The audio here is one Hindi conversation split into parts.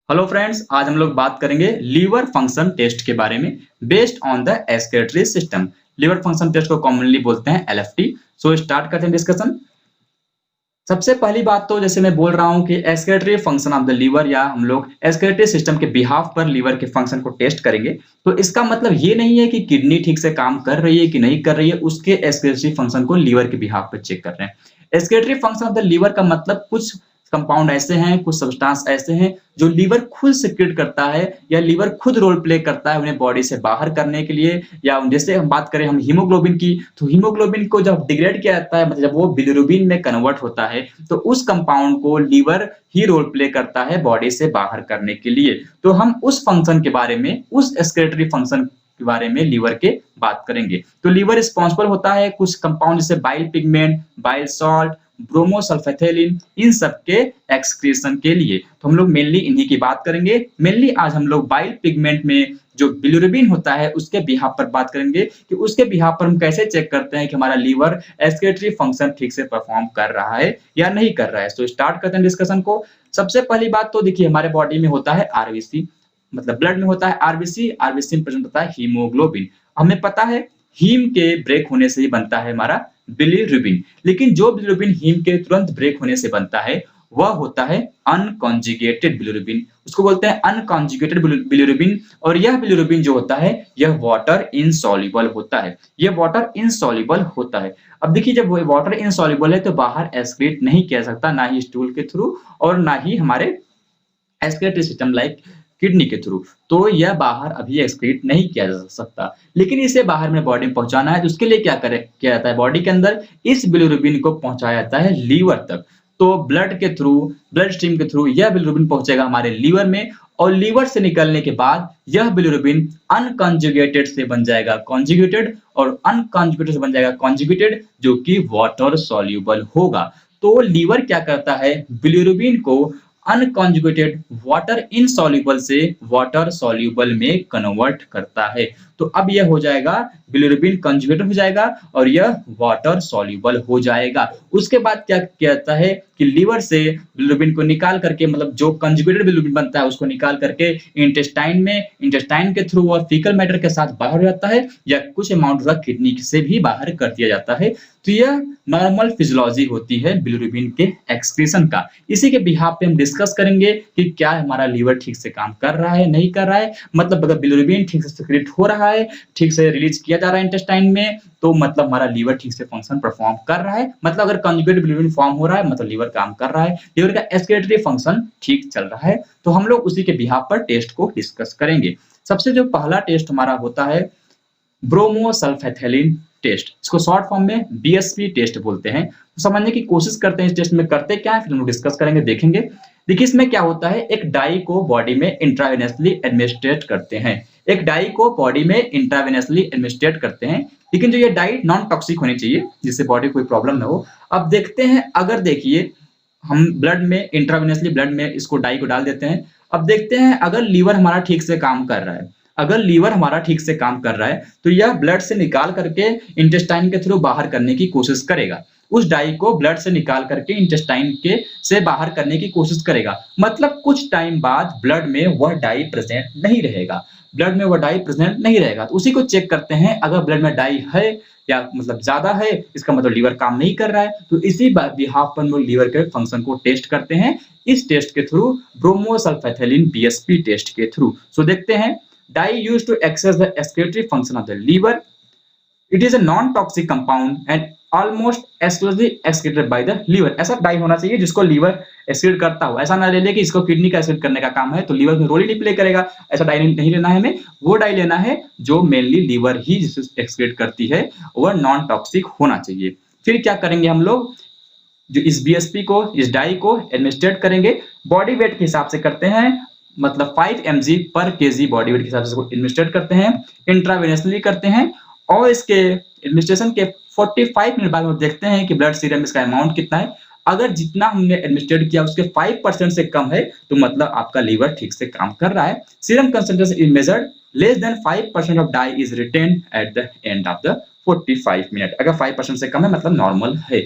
हेलो फ्रेंड्स, आज हम लोग बात करेंगे लीवर फंक्शन टेस्ट के बारे में based on the excretory system. Liver function test को कॉमनली बोलते हैं एलएफटी। सो स्टार्ट करते हैं डिस्कशन। सबसे पहली बात तो जैसे मैं बोल रहा हूँ कि excretory function of the liver या हम लोग एस्केलेटरी सिस्टम के बिहाफ पर लीवर के फंक्शन को टेस्ट करेंगे। तो इसका मतलब ये नहीं है कि किडनी ठीक से काम कर रही है कि नहीं कर रही है, उसके एस्केलेटरी फंक्शन को लीवर के बिहाफ पर चेक कर रहे हैं। Excretory function of the liver का मतलब कुछ कंपाउंड ऐसे हैं, कुछ सब्सटेंस ऐसे हैं जो लीवर खुद सिक्रेट करता है या लीवर खुद रोल प्ले करता है उन्हें बॉडी से बाहर करने के लिए। या जैसे हम बात करें हम हीमोग्लोबिन की, तो हीमोग्लोबिन को जब डिग्रेड किया जाता है, मतलब जब वो बिलिरुबिन में कन्वर्ट होता है, तो उस कंपाउंड को लीवर ही रोल प्ले करता है बॉडी से बाहर करने के लिए। तो हम उस फंक्शन के बारे में, उस एक्सक्रीटरी फंक्शन के बारे में लीवर के बात करेंगे। तो लीवर रिस्पॉन्सिबल होता है कुछ कंपाउंड जैसे बाइल पिगमेंट, बाइल सॉल्ट, ब्रोमोसल्फेथेलिन, इन सब के एक्सक्रीशन के लिए। तो हम लोग मेनली इन्हीं की बात करेंगे। मेनली आज हम लोग बाइल पिगमेंट में जो बिलिरुबिन होता है उसके बिहाफ पर बात करेंगे कि उसके बिहाफ पर हम कैसे चेक करते हैं कि हमारा लीवर एक्सक्रीटरी फंक्शन ठीक से परफॉर्म कर रहा है या नहीं कर रहा है। तो स्टार्ट करते हैं डिस्कशन को। सबसे पहली बात तो देखिए, हमारे बॉडी में होता है आरबीसी, मतलब ब्लड में होता है आरबीसी। आरबीसी में प्रेजेंट होता है हीमोग्लोबिन। हमें पता है हीम के ब्रेक होने से ही बनता है हमारा बिलिरुबिन, लेकिन जो बिलिरुबिन हीम के तुरंत ब्रेक होने से बनता है वह होता है अनकॉन्जुगेटेड बिलिरुबिन। उसको बोलते हैं अनकॉन्जुगेटेड बिलिरुबिन। और यह बिलिरुबिन जो होता है यह वाटर इनसॉल्युबल होता है। यह वाटर इनसॉल्युबल होता है। अब देखिए, जब वो वाटर इनसॉल्युबल है तो बाहर एक्सक्रीट नहीं किया सकता, ना ही स्टूल के थ्रू और ना ही हमारे एक्सक्रीटरी सिस्टम लाइक किडनी के थ्रू। तो यह बाहर अभी एक्सक्रीट नहीं किया जा सकता, लेकिन इसे बाहर में बॉडी में पहुंचाना है तो उसके लिए क्या करे किया जाता है, बॉडी के अंदर इस बिलिरुबिन को पहुंचाया जाता है लीवर तक। तो ब्लड के थ्रू, ब्लड स्ट्रीम के थ्रू यह बिलिरुबिन पहुंचेगा हमारे लीवर में, और लीवर से निकलने के बाद यह बिलिरुबिन अनकॉन्जुगेटेड से बन जाएगा कॉन्जुगेटेड, और अनकॉन्जुगेटेड से बन जाएगा कॉन्जुगेटेड, जो कि वाटर सॉल्युबल होगा। तो लीवर क्या करता है, बिलिरुबिन को अनकॉन्जुगेटेड वाटर इनसॉल्युबल से वाटर सॉल्युबल में कन्वर्ट करता है। तो अब यह हो जाएगा बिलिरुबिन कॉन्जुगेटेड हो जाएगा और यह वाटर सॉल्युबल हो जाएगा। उसके बाद क्या किया जाता है कि लीवर से बिलिरुबिन को निकाल करके, मतलब जो कॉन्जुगेटेड बिलिरुबिन बनता है उसको निकाल करके इंटेस्टाइन में, इंटेस्टाइन के थ्रू और फीकल मैटर के साथ बाहर हो जाता है, या कुछ अमाउंट किडनी से भी बाहर कर दिया जाता है। तो यह नॉर्मल फिजियोलॉजी होती है बिलिरुबिन के एक्सक्रीशन का। इसी के बिहाफ पे हम डिस्कस करेंगे कि क्या हमारा लीवर ठीक से काम कर रहा है, नहीं कर रहा है। मतलब अगर बिलिरुबिन ठीक से सिक्रेट हो रहा है, ठीक से रिलीज किया जा रहा है इंटेस्टाइन में, तो मतलब हमारा लीवर ठीक से फंक्शन परफॉर्म कर रहा है। मतलब अगर कॉन्जुगेटेड बिलिरुबिन फॉर्म हो रहा है मतलब लीवर काम कर रहा है, लीवर का एक्सक्रीटरी फंक्शन ठीक चल रहा है। तो हम लोग उसी के बिहाफ पर टेस्ट को डिस्कस करेंगे। सबसे जो पहला टेस्ट हमारा होता है ब्रोमोसल्फेथेलिन टेस्ट, इसको शॉर्ट फॉर्म में बीएसपी टेस्ट बोलते हैं। तो समझने की कोशिश करते हैं इस टेस्ट में करते क्या है, फिर हम डिस्कस करेंगे, देखेंगे। देखिए इसमें क्या होता है, एक डाई को बॉडी में इंट्रावेनसली एडमिनिस्ट्रेट करते हैं। एक डाई को बॉडी में इंट्रावेनसली एडमिनिस्ट्रेट करते हैं, लेकिन जो ये डाई नॉन टॉक्सिक होनी चाहिए जिससे बॉडी कोई प्रॉब्लम ना हो। अब देखते हैं, अगर देखिए हम ब्लड में इंट्रावेनसली ब्लड में इसको डाई को डाल देते हैं। अब देखते हैं अगर लीवर हमारा ठीक से काम कर रहा है, अगर लीवर हमारा ठीक से काम कर रहा है तो यह ब्लड से निकाल करके इंटेस्टाइन के थ्रू बाहर करने की कोशिश करेगा। उस डाई को ब्लड से निकाल करके इंटेस्टाइन के से बाहर करने की कोशिश करेगा। मतलब कुछ टाइम बाद ब्लड में वह डाई प्रेजेंट नहीं रहेगा, ब्लड में वह डाई प्रेजेंट नहीं रहेगा। तो उसी को चेक करते हैं, अगर ब्लड में डाई है या मतलब ज्यादा है, इसका मतलब लीवर काम नहीं कर रहा है। तो इसी बिहाफ पर हम लोग लीवर के फंक्शन को टेस्ट करते हैं इस टेस्ट के थ्रू, ब्रोमोसल्फेथेलिन बीएसपी टेस्ट के थ्रू। सो देखते हैं, dye used to access the excretory function of the liver. It is a non-toxic compound and almost exclusively excreted by the liver. ऐसा डाई होना चाहिए जिसको लीवर एक्सक्रीट करता हो। ऐसा ना ले ले कि इसको किडनी का एक्सक्रीट करने का काम है तो लीवर में रोल ही नहीं प्ले करेगा। ऐसा डाई नहीं लेना है हमें, वो डाई लेना है जो मेनली लीवर ही जिसे एक्सक्रीट करती है, वह नॉन टॉक्सिक होना चाहिए। फिर क्या करेंगे हम लोग, जो इस बीएसपी को, इस डाई को एडमिनिस्ट्रेट करेंगे, बॉडी वेट के हिसाब से करते हैं, मतलब 5 mg पर केजी बॉडी वेट के हिसाब से इसको एडमिनिस्ट्रेट करते हैं, इंट्रावेनसली करते हैं। और इसके एडमिनिस्ट्रेशन के 45 मिनट बाद देखते हैं कि ब्लड सीरम इसका अमाउंट कितना है। अगर जितना हमने एडमिनिस्ट्रेट किया उसके 5% से कम है तो मतलब आपका लीवर ठीक से काम कर रहा है। Serum concentration is measured, less than 5% of dye is retained at the end of the 45 minute. अगर 5% से कम है मतलब नॉर्मल है।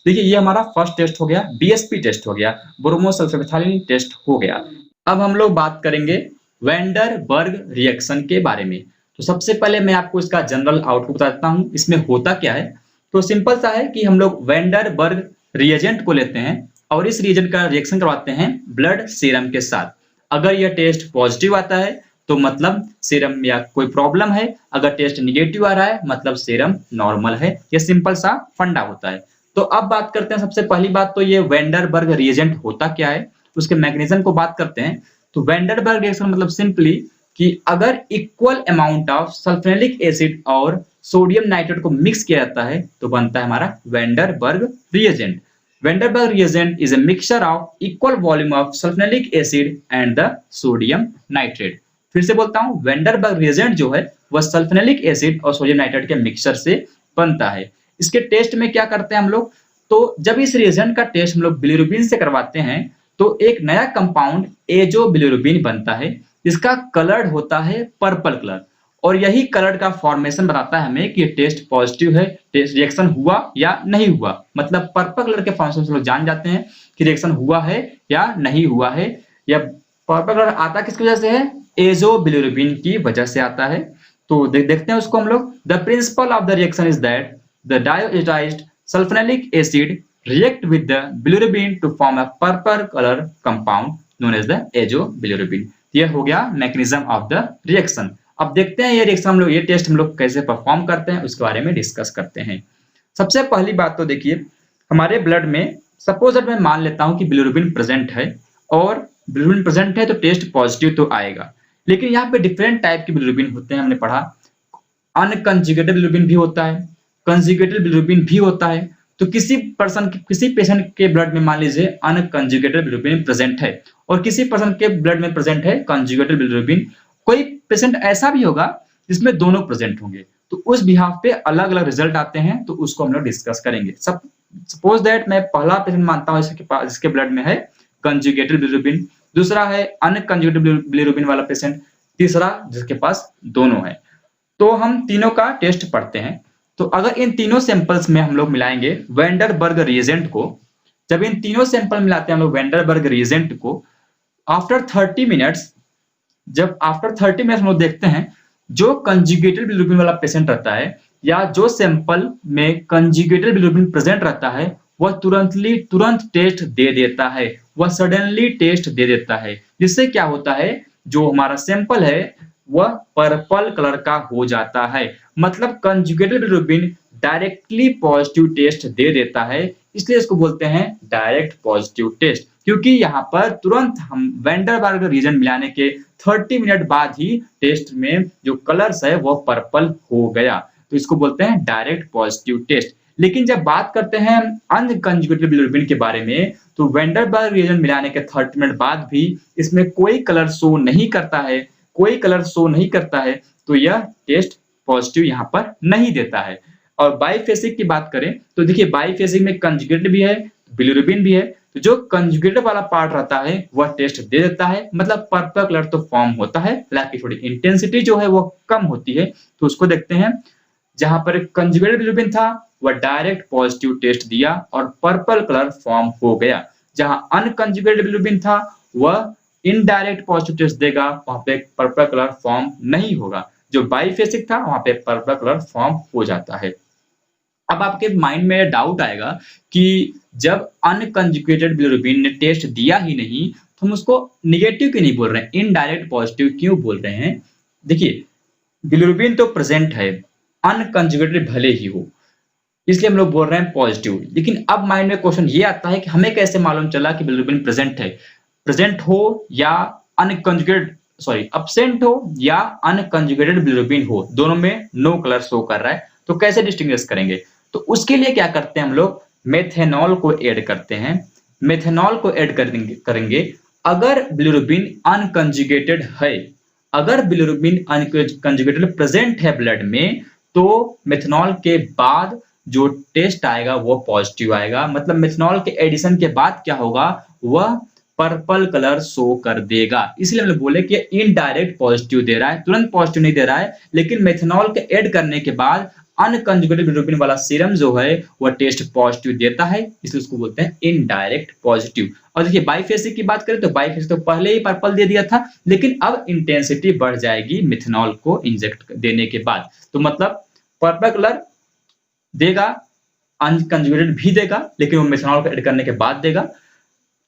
देखिए ये हमारा फर्स्ट टेस्ट हो गया, बीएसपी टेस्ट हो गया, ब्रोमोसल्फेथेलिन टेस्ट हो गया। अब हम लोग बात करेंगे वैंडरबर्ग रिएक्शन के बारे में। तो सबसे पहले मैं आपको इसका जनरल आउटपुट बता देता हूँ, इसमें होता क्या है। तो सिंपल सा है कि हम लोग वैंडरबर्ग रिएजेंट को लेते हैं और इस रिएजेंट का रिएक्शन करवाते हैं ब्लड सीरम के साथ। अगर यह टेस्ट पॉजिटिव आता है तो मतलब सीरम या कोई प्रॉब्लम है, अगर टेस्ट निगेटिव आ रहा है मतलब सीरम नॉर्मल है। यह सिंपल सा फंडा होता है। तो अब बात करते हैं, सबसे पहली बात तो ये वैंडरबर्ग रिएजेंट होता क्या है, उसके मैकेनिज्म को बात करते हैं। तो वैंडरबर्ग रिएक्शन मतलब सिंपली कि अगर equal amount of sulphonic acid और सोडियम नाइट्रेट को मिक्स किया जाता है तो बनता है हमारा वैंडरबर्ग reagent. Vanderbilt reagent is a mixture of equal volume of sulfonic acid and the sodium nitrate। फिर से बोलता हूँ, Vanderbilt reagent जो है वह सल्फोनिक एसिड और सोडियम नाइट्रेट के मिक्सचर से बनता है। इसके टेस्ट में क्या करते हैं हम लोग, तो जब इस रिएजेंट का टेस्ट हम लोग बिलिरुबिन से करवाते हैं तो एक नया कंपाउंड एजो बिलिरुबिन बनता है। इसका कलर होता है पर्पल कलर और यही कलर का फॉर्मेशन बताता है हमें कि टेस्ट पॉजिटिव है, टेस्ट रिएक्शन हुआ या नहीं हुआ। मतलब पर्पल कलर के फॉर्मेशन से लोग जान जाते हैं कि रिएक्शन हुआ है या नहीं हुआ है। या पर्पल कलर आता किसकी वजह से है, एजो बिलिरुबिन की वजह से आता है। तो देखते हैं उसको हम लोग। The principle of the reaction is that the diazotised sulphonic acid react with the bilirubin to form a purple color compound known as the azobilirubin। यह हो गया मैकेनिज्म ऑफ द रिएक्शन। अब देखते हैं ये रिएक्शन हम लोग, ये टेस्ट हम लोग कैसे परफॉर्म करते हैं उसके बारे में डिस्कस करते हैं। सबसे पहली बात तो देखिए, हमारे ब्लड में सपोज दैट मैं मान लेता हूं कि बिलिरुबिन प्रेजेंट है और बिलिरुबिन प्रेजेंट है तो टेस्ट पॉजिटिव तो आएगा। लेकिन यहाँ पे डिफरेंट टाइप के बिलिरुबिन होते हैं, हमने पढ़ा। अनकंजुगेटेड बिलिरुबिन भी होता है, कंजुगेटेड बिलिरुबिन भी होता है। तो किसी पेशेंट के ब्लड में मान लीजिए अनकंजुगेटेड बिलिरुबिन प्रेजेंट है और किसी पर्सन के ब्लड में प्रेजेंट है कंजुगेटेड बिलिरुबिन। कोई पेशेंट ऐसा भी होगा जिसमें दोनों प्रेजेंट होंगे, तो उस बिहाफ पे अलग अलग रिजल्ट आते हैं, तो उसको हम लोग डिस्कस करेंगे। सपोज दैट मैं पहला पेशेंट मानता हूँ जिसके ब्लड में है कंजुगेटेड बिलिरुबिन, दूसरा है अनकंजुगेटेड बिलिरुबिन वाला पेशेंट, तीसरा जिसके पास दोनों है। तो हम तीनों का टेस्ट पढ़ते हैं। तो अगर इन तीनों सैंपल्स में हम लोग मिलाएंगे वैंडरबर्ग रिएजेंट को, जब इन तीनों सैंपल मिलाते हैं हम लोग वैंडरबर्ग रिएजेंट को, आफ्टर 30 मिनट्स, जब आफ्टर 30 मिनट्स हम लोग देखते हैं जो कंजुगेटेड बिलिरुबिन वाला पेशेंट रहता है या जो सैंपल में कंजुगेटेड बिलिरुबिन प्रेजेंट रहता है वह तुरंत टेस्ट दे देता है, वह सडनली टेस्ट दे देता है। जिससे क्या होता है, जो हमारा सैंपल है वह पर्पल कलर का हो जाता है। मतलब conjugated bilirubin directly positive test दे देता है, इसलिए इसको बोलते हैं डायरेक्ट पॉजिटिव टेस्ट। क्योंकि यहाँ पर तुरंत हम वैंडरबर्ग रिएजेंट मिलाने के 30 मिनट बाद ही टेस्ट में जो कलर्स है वो पर्पल हो गया, तो इसको बोलते हैं डायरेक्ट पॉजिटिव टेस्ट। लेकिन जब बात करते हैं अनकंजुगेटेड बिलिरुबिन के बारे में, तो वैंडरबर्ग रिएजेंट मिलाने के 30 मिनट बाद भी इसमें कोई कलर शो नहीं करता है, कोई कलर शो नहीं करता है, तो यह टेस्ट पॉजिटिव यहाँ पर नहीं देता है। और बाइफेसिक की बात करें तो देखिए बाइफेसिक में कंजुगेटेड भी है, बिलिरुबिन भी है। तो जो कंजुगेटेड वाला पार्ट रहता है वह टेस्ट दे देता है, मतलब पर्पल कलर तो फॉर्म होता है, हालांकि थोड़ी इंटेंसिटी जो है वो कम होती है। तो उसको देखते हैं, जहां पर कंजुगेटेड बिलिरुबिन था वह डायरेक्ट पॉजिटिव टेस्ट दिया और पर्पल कलर फॉर्म हो गया। जहां अनकंजुगेटेड बिलिरुबिन था वह इनडायरेक्ट पॉजिटिव टेस्ट देगा, वहां पे पर्पल कलर फॉर्म नहीं होगा। जो बाइफेसिक था वहां पे पर्पल कलर फॉर्म हो जाता है। अब आपके माइंड में डाउट आएगा कि जब अनकंजुगेटेड बिलिरुबिन ने टेस्ट दिया ही नहीं तो हम उसको निगेटिव क्यों नहीं बोल रहे हैं, इनडायरेक्ट पॉजिटिव क्यों बोल रहे हैं। देखिए बिलिरुबिन तो प्रेजेंट है, अनकंजुगेटेड भले ही हो, इसलिए हम लोग बोल रहे हैं पॉजिटिव। लेकिन अब माइंड में क्वेश्चन ये आता है कि हमें कैसे मालूम चला कि बिलिरुबिन प्रेजेंट है, प्रेजेंट हो या अनकंजुगेटेड अब्सेंट हो या अनकंजुगेटेड बिलिरुबिन हो, दोनों में नो कलर शो कर रहा है, तो कैसे डिस्टिंग्विश करेंगे। तो उसके लिए क्या करते हैं हम लोग, मेथेनॉल को ऐड करते हैं। मेथेनॉल को ऐड करेंगे अगर बिलिरुबिन अनकंजुगेटेड है, अगर बिलिरुबिन अनकंजुगेटेड प्रेजेंट है ब्लड में, तो मेथेनॉल के बाद जो टेस्ट आएगा वो पॉजिटिव आएगा। मतलब मेथेनॉल के एडिशन के बाद क्या होगा, वह पर्पल कलर शो कर देगा। इसलिए हम लोग बोले कि इनडायरेक्ट पॉजिटिव दे रहा है, तुरंत पॉजिटिव नहीं दे रहा है, लेकिन मेथेनॉल के ऐड करने के बाद अनकंजुगेटेड बिलिरुबिन वाला सीरम जो है वो टेस्ट पॉजिटिव देता है, इसलिए उसको बोलते हैं इनडायरेक्ट पॉजिटिव। और देखिए बाइफेसिक की बात करें तो बाइफेसिक तो पहले ही पर्पल दे दिया था, लेकिन अब इंटेंसिटी बढ़ जाएगी मिथेनॉल को इंजेक्ट देने के बाद। तो मतलब पर्पल कलर देगा, अनकंजुगेटेड भी देगा, लेकिन वो मिथेनॉल को ऐड करने के बाद देगा।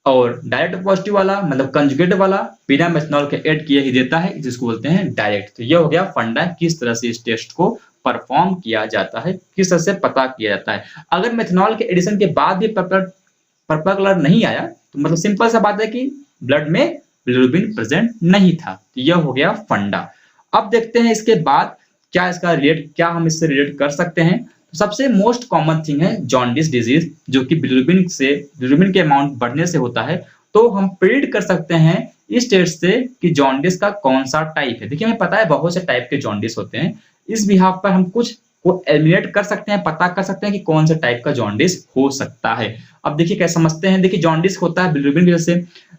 और डायरेक्ट पॉजिटिव वाला मतलब कंजुगेट वाला बिना मेथनॉल के ऐड किए ही देता है, जिसको बोलते हैं डायरेक्ट। तो ये हो गया फंडा किस तरह से इस टेस्ट को परफॉर्म किया जाता है, किस तरह से पता किया जाता है। अगर मेथनॉल के एडिशन के बाद भी पर्पल कलर नहीं आया तो मतलब सिंपल सा बात है कि ब्लड में बिलिरुबिन प्रेजेंट नहीं था। तो यह हो गया फंडा। अब देखते हैं इसके बाद क्या हम इससे रिलेट कर सकते हैं। तो सबसे मोस्ट कॉमन थिंग है जॉन्डिस डिजीज, जो कि बिलिरुबिन के अमाउंट बढ़ने से होता है। तो हम प्रेडिक्ट कर सकते हैं इस टेस्ट से कि जॉन्डिस का कौन सा टाइप है। देखिए हमें पता है बहुत से टाइप के जॉन्डिस होते हैं, इस बिहाफ पर हम कुछ को एलिमिनेट कर सकते हैं, पता कर सकते हैं कि कौन सा टाइप का जॉन्डिस हो सकता है। अब देखिए कैसे समझते हैं। देखिए जॉन्डिस होता है बिलिरुबिन की वजह से,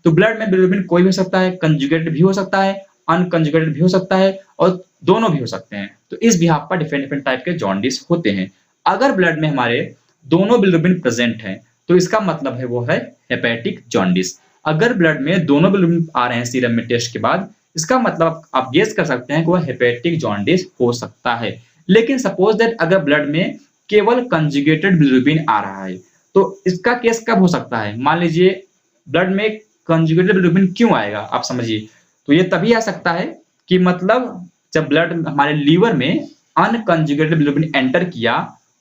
तो ब्लड में बिलिरुबिन कोई भी हो सकता है, कंजुगेटेड भी हो सकता है, अनकंजुगेटेड भी हो सकता है, और दोनों भी हो सकते हैं। तो इस बिहाफ पर डिफरेंट डिफरेंट टाइप के जॉन्डिस होते हैं। अगर ब्लड में हमारे दोनों बिलिरुबिन प्रेजेंट हैं तो इसका मतलब है वो है हेपेटिक जॉन्डिस। अगर ब्लड में दोनों बिलिरुबिन आ रहे हैं सीरम में टेस्ट के बाद, इसका मतलब आप गेस कर सकते हैं कि वह हेपेटिक जॉन्डिस हो सकता है। लेकिन सपोज दैट अगर ब्लड में केवल कंजुगेटेड बिलिरुबिन आ रहा है तो इसका केस कब हो सकता है। मान लीजिए ब्लड में कंजुगेटेड बिलिरुबिन क्यों आएगा, आप समझिए। तो ये तभी आ सकता है कि मतलब जब ब्लड हमारे लीवर में अनकंजुगेटेड बिलिरुबिन एंटर किया,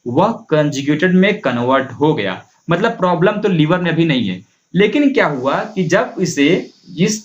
वह कंजुगेटेड में कन्वर्ट हो गया। मतलब प्रॉब्लम तो लीवर में भी नहीं है, लेकिन क्या हुआ कि जब इसे इस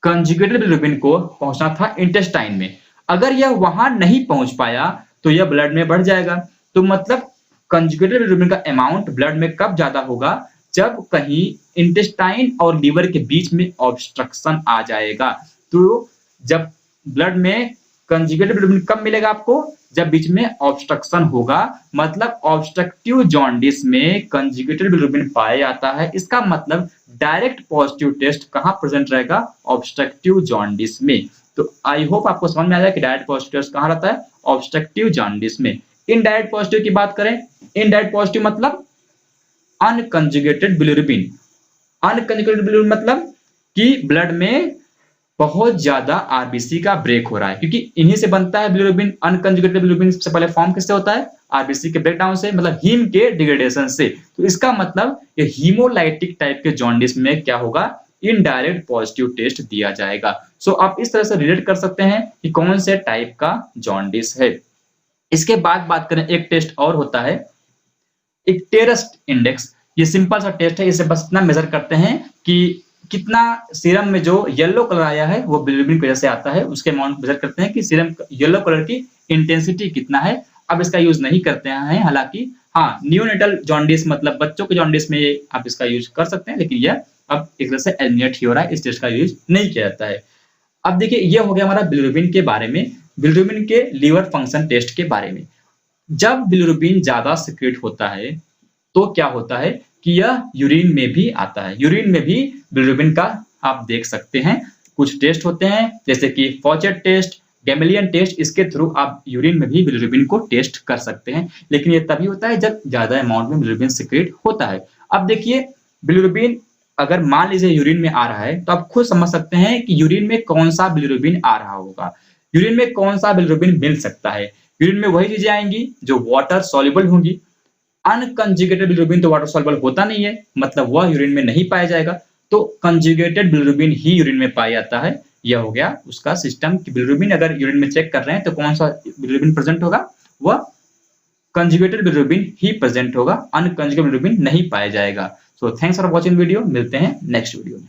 कंजुगेटेड बिलिरुबिन को पहुंचना था इंटेस्टाइन में, अगर यह वहां नहीं पहुंच पाया तो यह ब्लड में बढ़ जाएगा। तो मतलब कंजुगेटेड बिलिरुबिन का अमाउंट ब्लड में कब ज्यादा होगा, जब कहीं इंटेस्टाइन और लीवर के बीच में ऑब्स्ट्रक्शन आ जाएगा। तो जब ब्लड में कंजुगेटेड बिलिरुबिन कब मिलेगा आपको, जब बीच में ऑब्स्ट्रक्शन होगा। मतलब ऑब्स्ट्रक्टिव जॉन्डिस में कंजुगेटेड बिलिरुबिन पाया जाता है। इसका मतलब डायरेक्ट पॉजिटिव टेस्ट कहां प्रेजेंट रहेगा, ऑब्स्ट्रक्टिव जॉन्डिस में। तो आई होप आपको समझ में आ जाए कि डायरेक्ट पॉजिटिव टेस्ट कहां रहता है, ऑब्स्ट्रक्टिव जॉन्डिस में। इनडायरेक्ट पॉजिटिव की बात करें, इनडायरेक्ट पॉजिटिव मतलब अनकंजुगेटेड बिलिरुबिन। अनकंजुगेटेड बिलिरुबिन मतलब कि ब्लड में बहुत ज्यादा आरबीसी का ब्रेक हो रहा है, क्योंकि इन्हीं से बनता है बिलिरुबिन। अनकंजुगेटेड बिलिरुबिन सबसे पहले फॉर्म किससे होता है, आरबीसी के ब्रेकडाउन से, मतलब हीम के डिग्रेडेशन से। तो इसका मतलब ये हीमोलाइटिक टाइप के जॉन्डिस में क्या होगा, इनडायरेक्ट पॉजिटिव टेस्ट दिया जाएगा। सो आप इस तरह से रिलेट कर सकते हैं कि कौन से टाइप का जॉन्डिस है। इसके बाद बात करें, एक टेस्ट और होता है एक टेरस्ट इंडेक्स। ये सिंपल सा टेस्ट है, इसे बस इतना मेजर करते हैं कि कितना सीरम में जो येलो कलर आया है वो बिलिरुबिन की वजह से आता है, उसके अमाउंट मेजर करते हैं कि सीरम येलो कलर की इंटेंसिटी कितना है। अब इसका यूज नहीं करते हैं, हालांकि हाँ न्यूनेटल जॉन्डिस मतलब बच्चों के जॉन्डिस में आप इसका यूज कर सकते हैं, लेकिन यह अब एक तरह से एलिमिनेट ही हो रहा है, इस टेस्ट का यूज नहीं किया जाता है। अब देखिए यह हो गया हमारा बिलिरुबिन के बारे में, बिलिरुबिन के लीवर फंक्शन टेस्ट के बारे में। जब बिलिरुबिन ज्यादा सिक्रेट होता है तो क्या होता है कि यह यूरिन में भी आता है। यूरिन में भी बिलिरुबिन का आप देख सकते हैं कुछ टेस्ट होते हैं, जैसे कि फॉचेट टेस्ट, गैमेलियन टेस्ट। इसके थ्रू आप यूरिन में भी बिलिरुबिन को टेस्ट कर सकते हैं, लेकिन ये तभी होता है जब ज्यादा अमाउंट में बिलिरुबिन सिक्रेट होता है। अब देखिए बिलिरुबिन अगर मान लीजिए यूरिन में आ रहा है तो आप खुद समझ सकते हैं कि यूरिन में कौन सा बिलिरुबिन आ रहा होगा। यूरिन में कौन सा बिलिरुबिन मिल सकता है, यूरिन में वही चीजें आएंगी जो वाटर सॉल्युबल होंगी। अनकंजुगेटेड बिलिरुबिन तो वाटर सॉल्युबल होता नहीं है, मतलब वह यूरिन में नहीं पाया जाएगा। तो कंजुगेटेड बिलिरुबिन ही यूरिन में पाया जाता है। यह हो गया उसका सिस्टम कि बिलिरुबिन अगर यूरिन में चेक कर रहे हैं तो कौन सा बिलिरुबिन प्रेजेंट होगा, वह कंजुगेटेड बिलिरुबिन ही प्रेजेंट होगा, अनकंजुगेटेड बिलिरुबिन नहीं पाया जाएगा। So thanks for watching video, मिलते हैं नेक्स्ट वीडियो में।